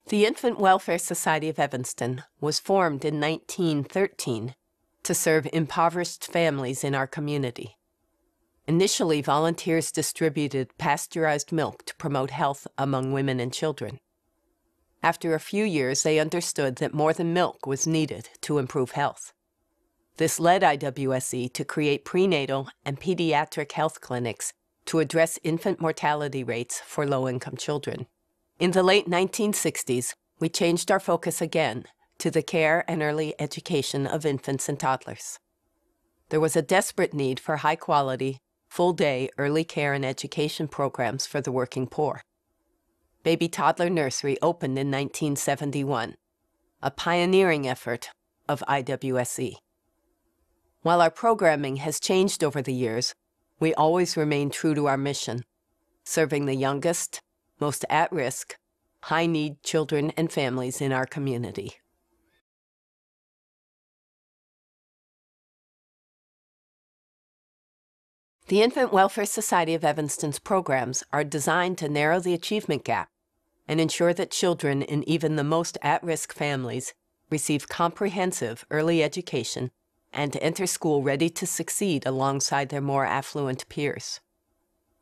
The Infant-Welfare-Society-of-Evanston was formed in 1913 to serve impoverished families in our community. Initially, volunteers distributed pasteurized milk to promote health among women and children. After a few years, they understood that more than milk was needed to improve health. This led IWSE to create prenatal and pediatric health clinics to address infant mortality rates for low-income children. In the late 1960s, we changed our focus again to the care and early education of infants and toddlers. There was a desperate need for high-quality, full-day early care and education programs for the working poor. Baby Toddler Nursery opened in 1971, a pioneering effort of IWSE. While our programming has changed over the years, we always remain true to our mission, serving the youngest, most at-risk, high-need children and families in our community. The Infant-Welfare-Society-of-Evanston's programs are designed to narrow the achievement gap and ensure that children in even the most at-risk families receive comprehensive early education and enter school ready to succeed alongside their more affluent peers.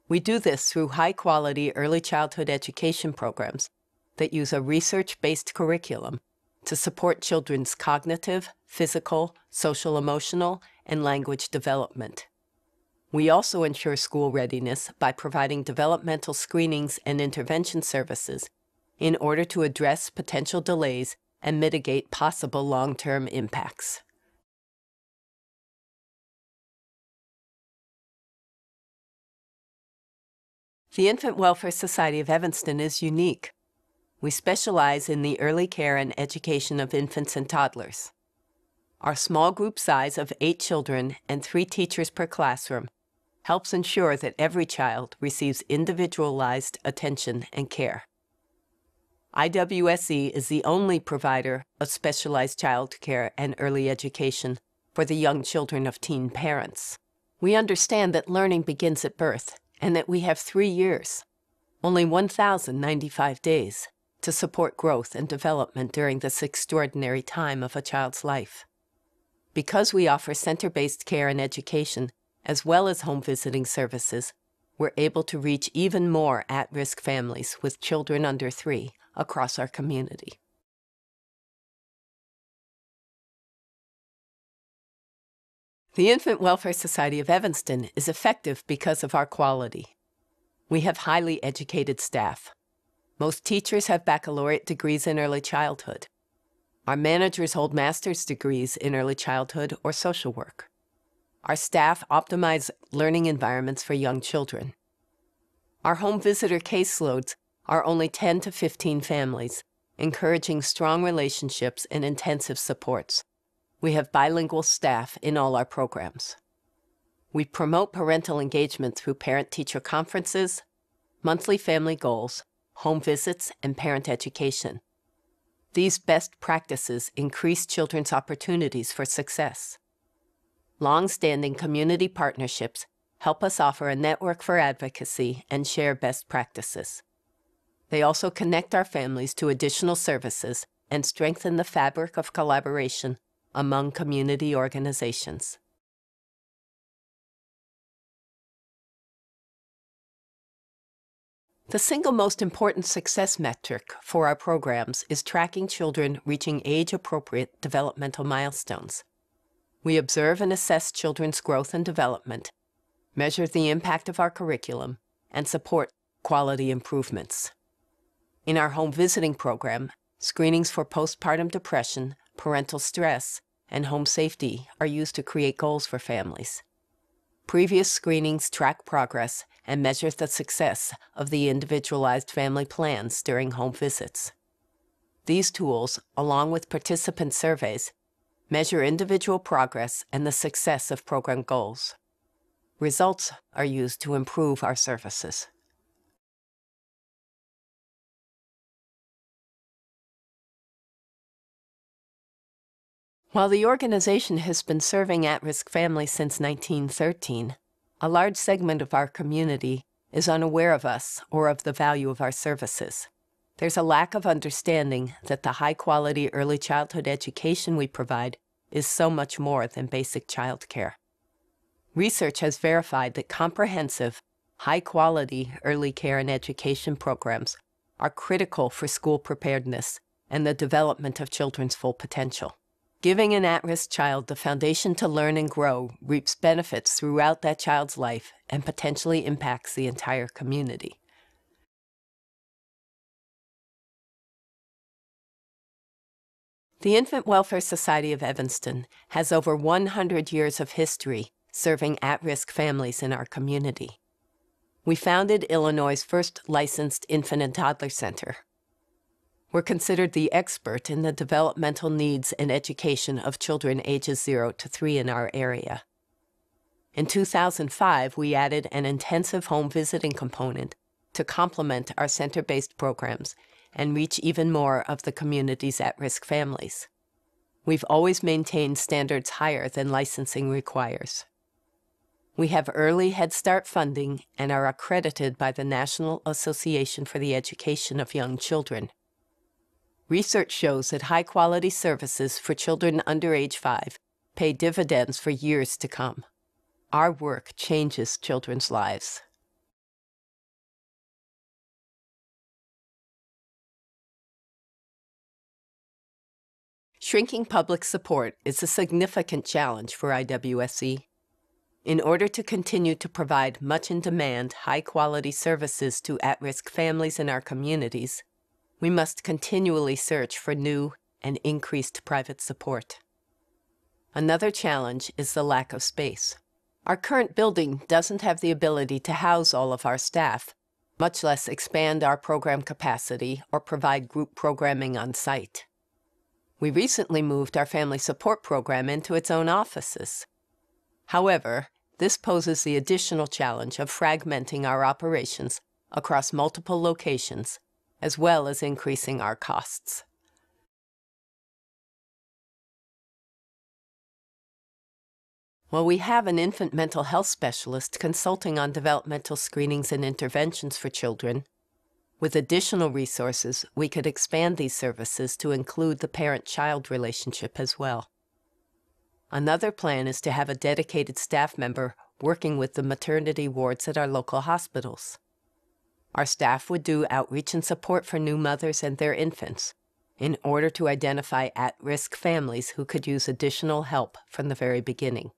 We do this through high-quality early childhood education programs that use a research-based curriculum to support children's cognitive, physical, social-emotional, and language development. We also ensure school readiness by providing developmental screenings and intervention services in order to address potential delays and mitigate possible long-term impacts. The Infant-Welfare-Society-of-Evanston is unique. We specialize in the early care and education of infants and toddlers. Our small group size of 8 children and 3 teachers per classroom helps ensure that every child receives individualized attention and care. IWSE is the only provider of specialized child care and early education for the young children of teen parents. We understand that learning begins at birth and that we have 3 years, only 1,095 days, to support growth and development during this extraordinary time of a child's life. Because we offer center-based care and education, as well as home visiting services, we're able to reach even more at-risk families with children under 3 across our community. The Infant-Welfare-Society-of-Evanston is effective because of our quality. We have highly educated staff. Most teachers have baccalaureate degrees in early childhood. Our managers hold master's degrees in early childhood or social work. Our staff optimize learning environments for young children. Our home visitor caseloads are only 10 to 15 families, encouraging strong relationships and intensive supports. We have bilingual staff in all our programs. We promote parental engagement through parent-teacher conferences, monthly family goals, home visits, and parent education. These best practices increase children's opportunities for success. Long-standing community partnerships help us offer a network for advocacy and share best practices. They also connect our families to additional services and strengthen the fabric of collaboration among community organizations. The single most important success metric for our programs is tracking children reaching age-appropriate developmental milestones. We observe and assess children's growth and development, measure the impact of our curriculum, and support quality improvements. In our home visiting program, screenings for postpartum depression, parental stress, and home safety are used to create goals for families. Previous screenings track progress and measure the success of the individualized family plans during home visits. These tools, along with participant surveys, measure individual progress and the success of program goals. Results are used to improve our services. While the organization has been serving at-risk families since 1913, a large segment of our community is unaware of us or of the value of our services. There's a lack of understanding that the high-quality early childhood education we provide is so much more than basic child care. Research has verified that comprehensive, high-quality early care and education programs are critical for school preparedness and the development of children's full potential. Giving an at-risk child the foundation to learn and grow reaps benefits throughout that child's life and potentially impacts the entire community. The Infant-Welfare Society of Evanston has over 100 years of history serving at-risk families in our community. We founded Illinois' first licensed infant and toddler center. We're considered the expert in the developmental needs and education of children ages 0 to 3 in our area. In 2005, we added an intensive home visiting component to complement our center-based programs and reach even more of the community's at-risk families. We've always maintained standards higher than licensing requires. We have early Head Start funding and are accredited by the National Association for the Education of Young Children. Research shows that high-quality services for children under age 5 pay dividends for years to come. Our work changes children's lives. Shrinking public support is a significant challenge for IWSE. In order to continue to provide much-in-demand, high-quality services to at-risk families in our communities, we must continually search for new and increased private support. Another challenge is the lack of space. Our current building doesn't have the ability to house all of our staff, much less expand our program capacity or provide group programming on site. We recently moved our family support program into its own offices. However, this poses the additional challenge of fragmenting our operations across multiple locations, as well as increasing our costs. While we have an infant mental health specialist consulting on developmental screenings and interventions for children, with additional resources, we could expand these services to include the parent-child relationship as well. Another plan is to have a dedicated staff member working with the maternity wards at our local hospitals. Our staff would do outreach and support for new mothers and their infants in order to identify at-risk families who could use additional help from the very beginning.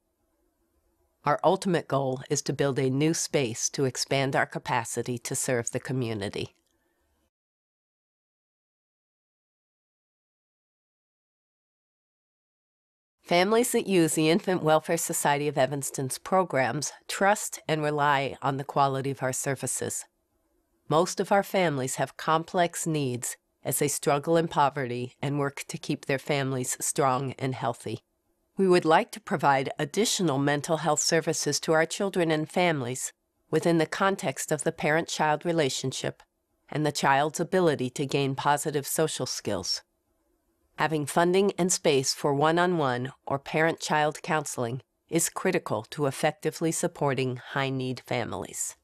Our ultimate goal is to build a new space to expand our capacity to serve the community. Families that use the Infant-Welfare Society of Evanston's programs trust and rely on the quality of our services. Most of our families have complex needs as they struggle in poverty and work to keep their families strong and healthy. We would like to provide additional mental health services to our children and families within the context of the parent-child relationship and the child's ability to gain positive social skills. Having funding and space for one-on-one or parent-child counseling is critical to effectively supporting high-need families.